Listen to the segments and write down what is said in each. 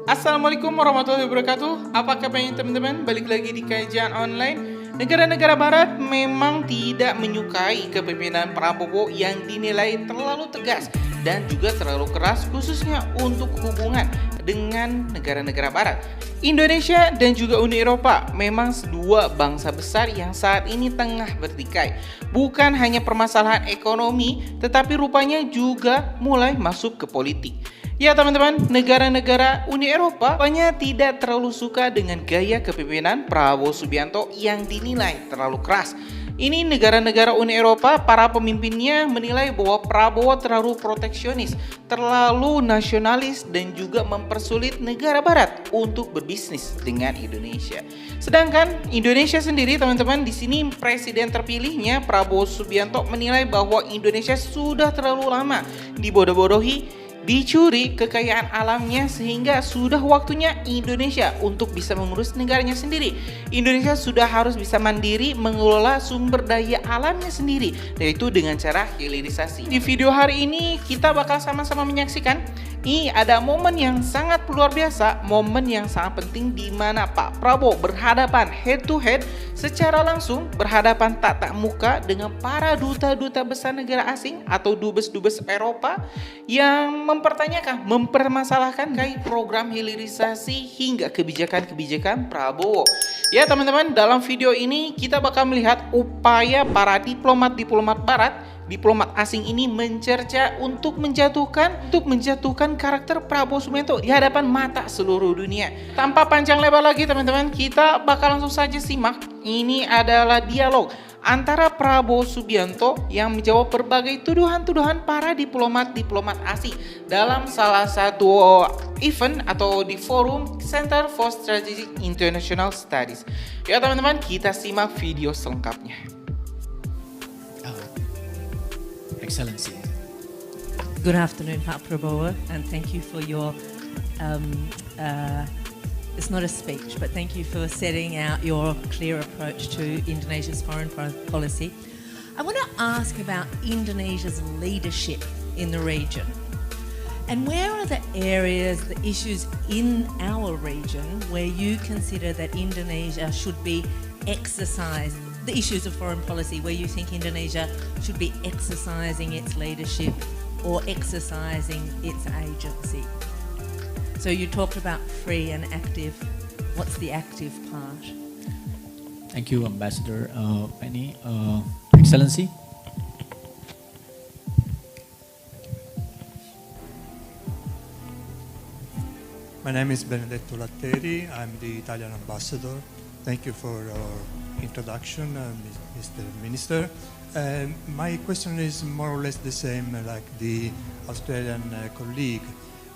Assalamualaikum warahmatullahi wabarakatuh. Apa kabarnya teman-teman? Balik lagi di kajian online. Negara-negara barat memang tidak menyukai kepemimpinan Prabowo yang dinilai terlalu tegas dan juga terlalu keras khususnya untuk hubungan dengan negara-negara barat. Indonesia dan juga Uni Eropa memang dua bangsa besar yang saat ini tengah bertikai. Bukan hanya permasalahan ekonomi, tetapi rupanya juga mulai masuk ke politik. Ya teman-teman, negara-negara Uni Eropa rupanya tidak terlalu suka dengan gaya kepemimpinan Prabowo Subianto yang dinilai terlalu keras. Ini negara-negara Uni Eropa, para pemimpinnya menilai bahwa Prabowo terlalu proteksionis, terlalu nasionalis dan juga mempersulit negara barat untuk berbisnis dengan Indonesia. Sedangkan Indonesia sendiri teman-teman, di sini presiden terpilihnya Prabowo Subianto menilai bahwa Indonesia sudah terlalu lama dibodoh-bodohi, dicuri kekayaan alamnya sehingga sudah waktunya Indonesia untuk bisa mengurus negaranya sendiri. Indonesia sudah harus bisa mandiri mengelola sumber daya alamnya sendiri, yaitu dengan cara hilirisasi. Di video hari ini kita bakal sama-sama menyaksikan ini ada momen yang sangat luar biasa, momen yang sangat penting di mana Pak Prabowo berhadapan head to head secara langsung, berhadapan tatap muka dengan para duta-duta besar negara asing atau dubes-dubes Eropa yang mempermasalahkan kait program hilirisasi hingga kebijakan-kebijakan Prabowo. Ya teman-teman, dalam video ini kita bakal melihat upaya para diplomat-diplomat barat, diplomat asing ini mencerca untuk menjatuhkan karakter Prabowo Subianto di hadapan mata seluruh dunia. Tanpa panjang lebar lagi teman-teman, kita bakal langsung saja simak. Ini adalah dialog antara Prabowo Subianto yang menjawab berbagai tuduhan-tuduhan para diplomat-diplomat asing dalam salah satu event atau di forum Center for Strategic International Studies. Ya teman-teman, kita simak video selengkapnya. Excellency. Good afternoon, Pak Prabowo, and thank you for your, it's not a speech, but thank you for setting out your clear approach to Indonesia's foreign policy. I want to ask about Indonesia's leadership in the region. And where are the areas, the issues in our region where you consider that Indonesia should be exercised, the issues of foreign policy, where you think Indonesia should be exercising its leadership or exercising its agency? So you talked about free and active. What's the active part? Thank you, Ambassador Penny. Excellency. My name is Benedetto Latteri. I'm the Italian ambassador. Thank you for your introduction, Mr. Minister. My question is more or less the same like the Australian colleague.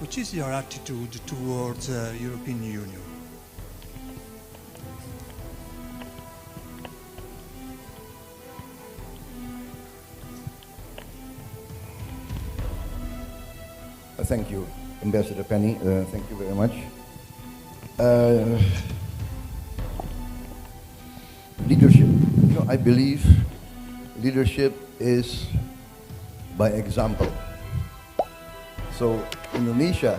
Which is your attitude towards European Union? Thank you, Ambassador Penny. Thank you very much. Leadership. I believe leadership is by example. So Indonesia,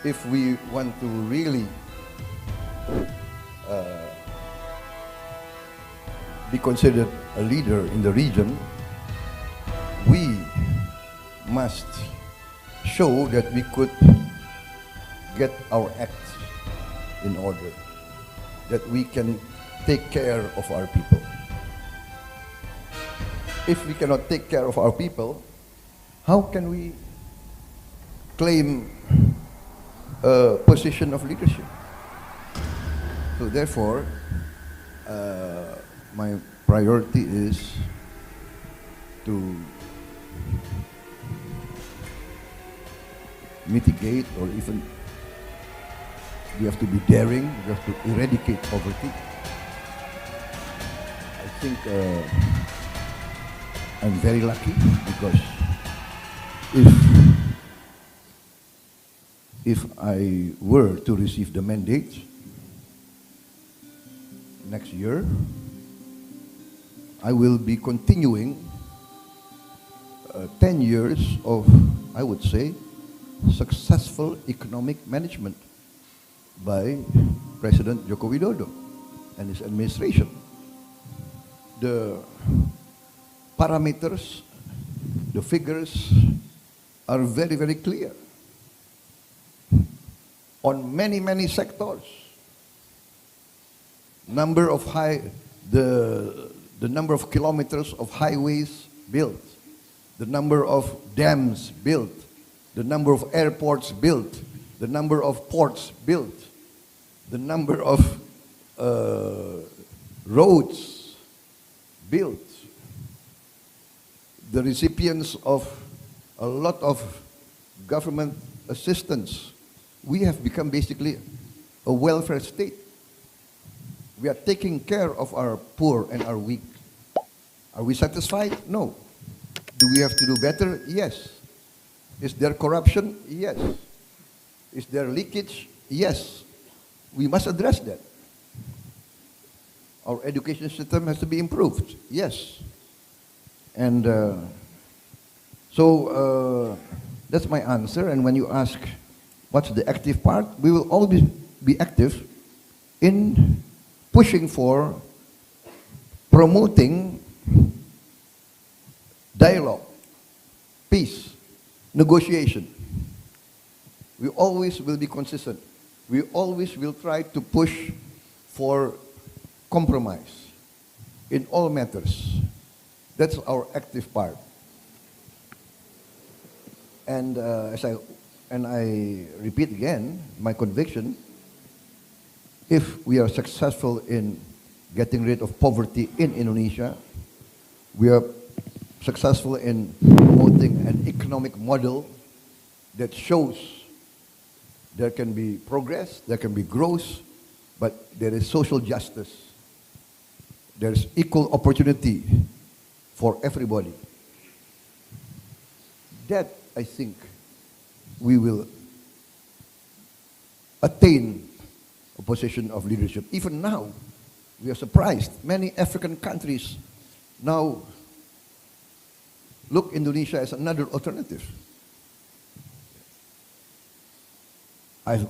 if we want to really be considered a leader in the region, we must show that we could get our act in order, that we can take care of our people. If we cannot take care of our people, how can we claim a position of leadership? So therefore, my priority is to mitigate, or even we have to be daring, we have to eradicate poverty. I think I'm very lucky because if I were to receive the mandate next year, I will be continuing 10 years of, I would say, successful economic management by President Joko Widodo and his administration. The parameters, the figures are very, very clear on many, many sectors. The number of kilometers of highways built, the number of dams built, the number of airports built, the number of ports built, the number of roads built, the recipients of a lot of government assistance. We have become basically a welfare state. We are taking care of our poor and our weak. Are we satisfied? No. Do we have to do better? Yes. Is there corruption? Yes. Is there leakage? Yes. We must address that. Our education system has to be improved. Yes. And so that's my answer. And when you ask what's the active part, we will always be active in pushing for promoting dialogue, peace, negotiation. We always will be consistent. We always will try to push for compromise in all matters. That's our active part. And I repeat again, my conviction, if we are successful in getting rid of poverty in Indonesia, we are successful in promoting an economic model that shows there can be progress, there can be growth, but there is social justice. There is equal opportunity for everybody. That, I think, we will attain a position of leadership. Even now, we are surprised. Many African countries now look Indonesia as another alternative. I've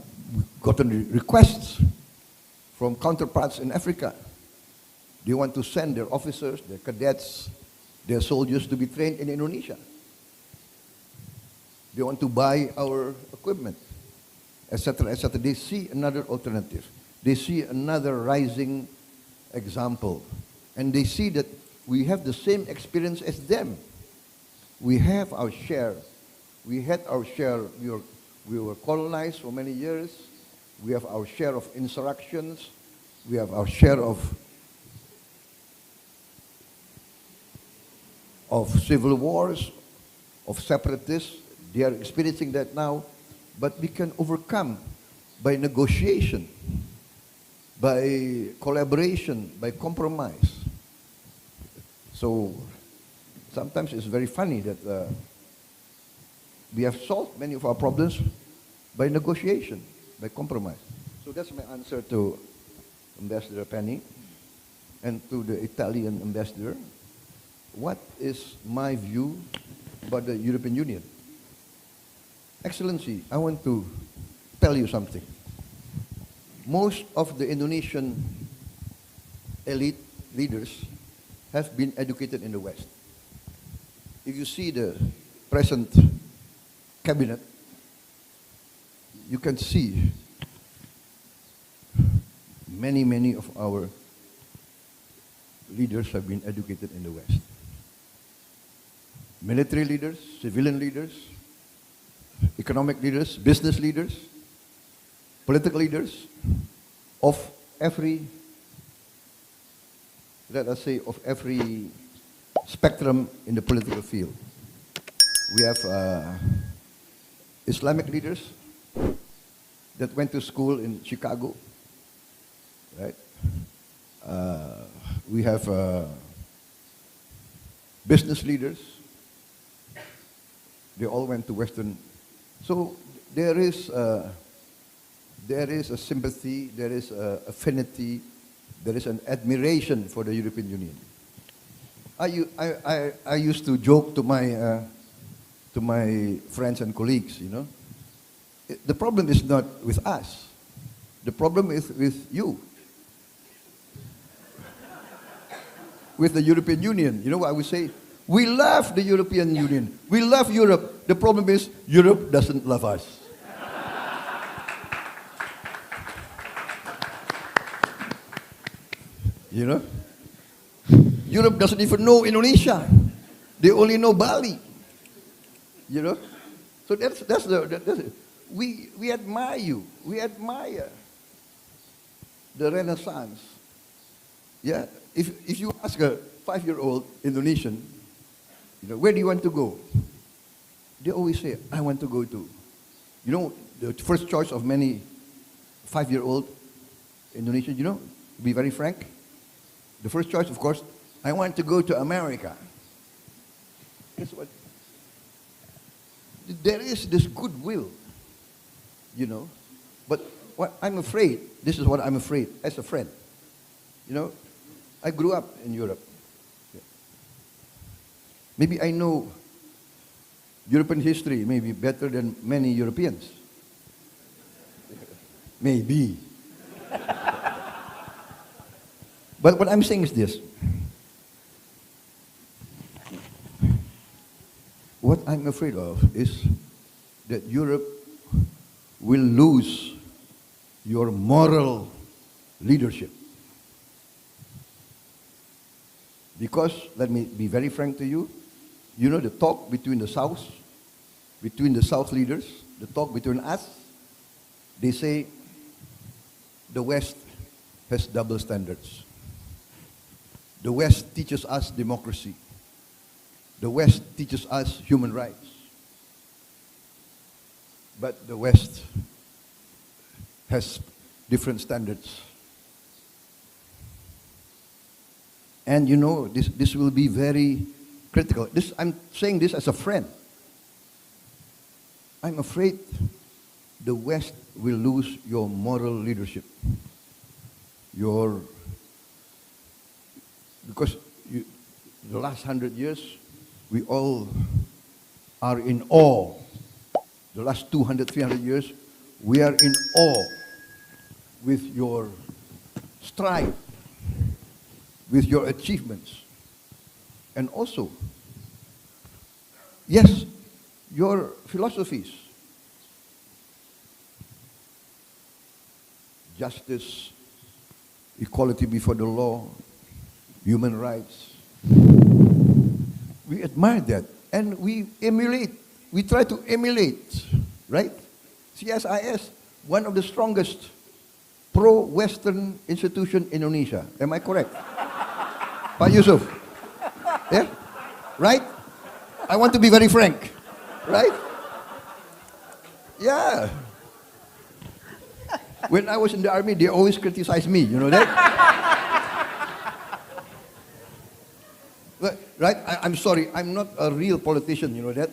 gotten requests from counterparts in Africa. They want to send their officers, their cadets, their soldiers to be trained in Indonesia. They want to buy our equipment, etc., etc. They see another alternative. They see another rising example. And they see that we have the same experience as them. We have our share. We had our share. We were colonized for many years. We have our share of insurrections. We have our share of civil wars, of separatists. They are experiencing that now. But we can overcome by negotiation, by collaboration, by compromise. So sometimes it's very funny that we have solved many of our problems by negotiation, by compromise. So that's my answer to Ambassador Penny and to the Italian ambassador. What is my view about the European Union? Excellency, I want to tell you something. Most of the Indonesian elite leaders have been educated in the West. If you see the present cabinet, you can see many of our leaders have been educated in the West. Military leaders, civilian leaders, economic leaders, business leaders, political leaders of every, let us say, of every spectrum in the political field. We have Islamic leaders that went to school in Chicago, right? We have business leaders. They all went to Western. So there is a sympathy, there is an affinity, there is an admiration for the European Union. I used to joke to my friends and colleagues, you know, the problem is not with us. The problem is with you. With the European Union. You know what I would say? We love the European Union. We love Europe. The problem is Europe doesn't love us. You know? Europe doesn't even know Indonesia. They only know Bali. You know? So that's it. We admire you. We admire the Renaissance. Yeah? If you ask a 5-year-old Indonesian, you know, where do you want to go? They always say, I want to go to. You know, the first choice of many 5-year-old Indonesians, you know, to be very frank, the first choice, of course, I want to go to America. Guess what? There is this goodwill, you know, but what I'm afraid, this is what I'm afraid as a friend. You know, I grew up in Europe. Maybe I know European history maybe better than many Europeans. Maybe. But what I'm saying is this. What I'm afraid of is that Europe will lose your moral leadership. Because, let me be very frank to you, you know the talk between the South leaders, the talk between us, they say the West has double standards. The West teaches us democracy. The West teaches us human rights. But the West has different standards. And you know, this will be very critical. I'm saying this as a friend. I'm afraid the West will lose your moral leadership. Because the last 100 years, we all are in awe. The last 200, 300 years, we are in awe with your strive, with your achievements. And also, yes, your philosophies. Justice, equality before the law, human rights. We admire that and we emulate. We try to emulate, right? CSIS, one of the strongest pro-Western institution in Indonesia. Am I correct? Pak Yusuf? Yeah? Right? I want to be very frank. Right? Yeah. When I was in the army, they always criticize me. You know that? Right? I'm sorry. I'm not a real politician. You know that?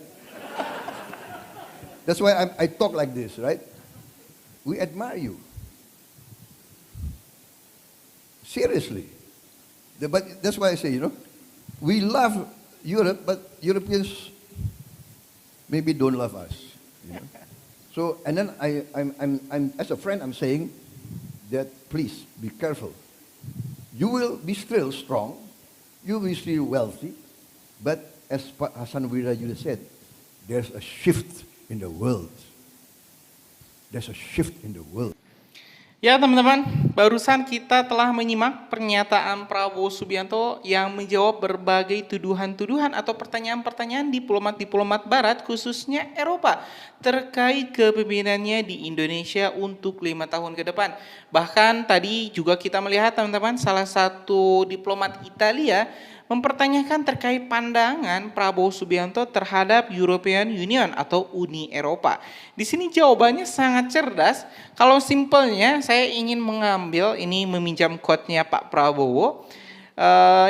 That's why I talk like this, right? We admire you. Seriously. But that's why I say, you know, we love Europe, but Europeans maybe don't love us. You know? So, and then I'm as a friend, I'm saying that please be careful. You will be still strong, you will be still wealthy, but as Hassan Wirayudha said, there's a shift in the world. There's a shift in the world. Ya teman-teman, barusan kita telah menyimak pernyataan Prabowo Subianto yang menjawab berbagai tuduhan-tuduhan atau pertanyaan-pertanyaan diplomat-diplomat Barat khususnya Eropa terkait kepemimpinannya di Indonesia untuk 5 tahun ke depan. Bahkan tadi juga kita melihat teman-teman salah satu diplomat Italia mempertanyakan terkait pandangan Prabowo Subianto terhadap European Union atau Uni Eropa. Di sini jawabannya sangat cerdas. Kalau simpelnya saya ingin mengambil ini meminjam quote-nya Pak Prabowo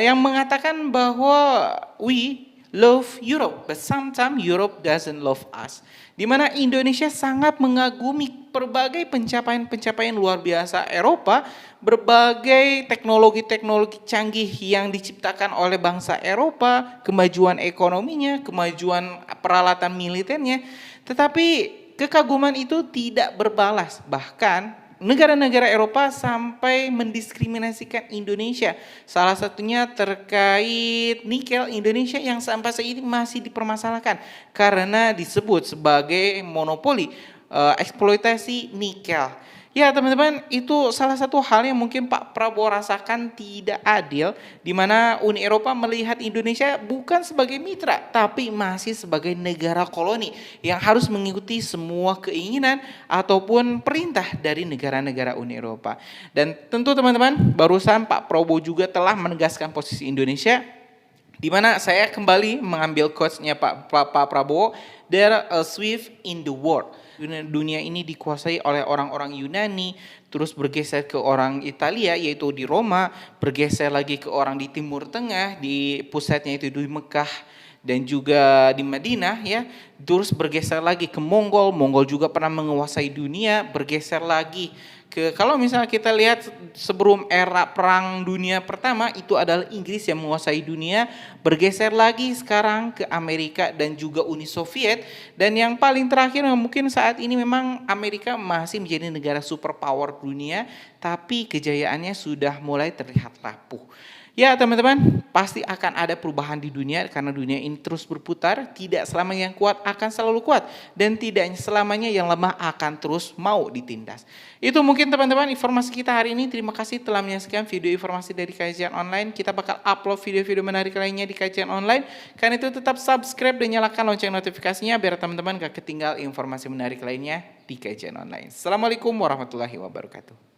yang mengatakan bahwa we love Europe, but sometimes Europe doesn't love us. Di mana Indonesia sangat mengagumi berbagai pencapaian-pencapaian luar biasa Eropa, berbagai teknologi-teknologi canggih yang diciptakan oleh bangsa Eropa, kemajuan ekonominya, kemajuan peralatan militernya. Tetapi kekaguman itu tidak berbalas. Bahkan negara-negara Eropa sampai mendiskriminasikan Indonesia. Salah satunya terkait nikel Indonesia yang sampai saat ini masih dipermasalahkan karena disebut sebagai monopoli eksploitasi nikel. Ya teman-teman, itu salah satu hal yang mungkin Pak Prabowo rasakan tidak adil, di mana Uni Eropa melihat Indonesia bukan sebagai mitra, tapi masih sebagai negara koloni yang harus mengikuti semua keinginan ataupun perintah dari negara-negara Uni Eropa. Dan tentu teman-teman, barusan Pak Prabowo juga telah menegaskan posisi Indonesia, di mana saya kembali mengambil quotes-nya Pak Prabowo, "There a swift in the world." Dunia ini dikuasai oleh orang-orang Yunani, terus bergeser ke orang Italia yaitu di Roma, bergeser lagi ke orang di Timur Tengah, di pusatnya itu di Mekah dan juga di Madinah ya. Terus bergeser lagi ke Mongol, Mongol juga pernah menguasai dunia, bergeser lagi ke, kalau misalnya kita lihat sebelum era Perang Dunia Pertama itu adalah Inggris yang menguasai dunia, bergeser lagi sekarang ke Amerika dan juga Uni Soviet, dan yang paling terakhir mungkin saat ini memang Amerika masih menjadi negara superpower dunia, tapi kejayaannya sudah mulai terlihat rapuh. Ya teman-teman, pasti akan ada perubahan di dunia karena dunia ini terus berputar, tidak selamanya yang kuat akan selalu kuat dan tidak selamanya yang lemah akan terus mau ditindas. Itu mungkin teman-teman informasi kita hari ini. Terima kasih telah menyaksikan video informasi dari Kajian Online. Kita bakal upload video-video menarik lainnya di Kajian Online. Karena itu tetap subscribe dan nyalakan lonceng notifikasinya biar teman-teman gak ketinggal informasi menarik lainnya di Kajian Online. Assalamualaikum warahmatullahi wabarakatuh.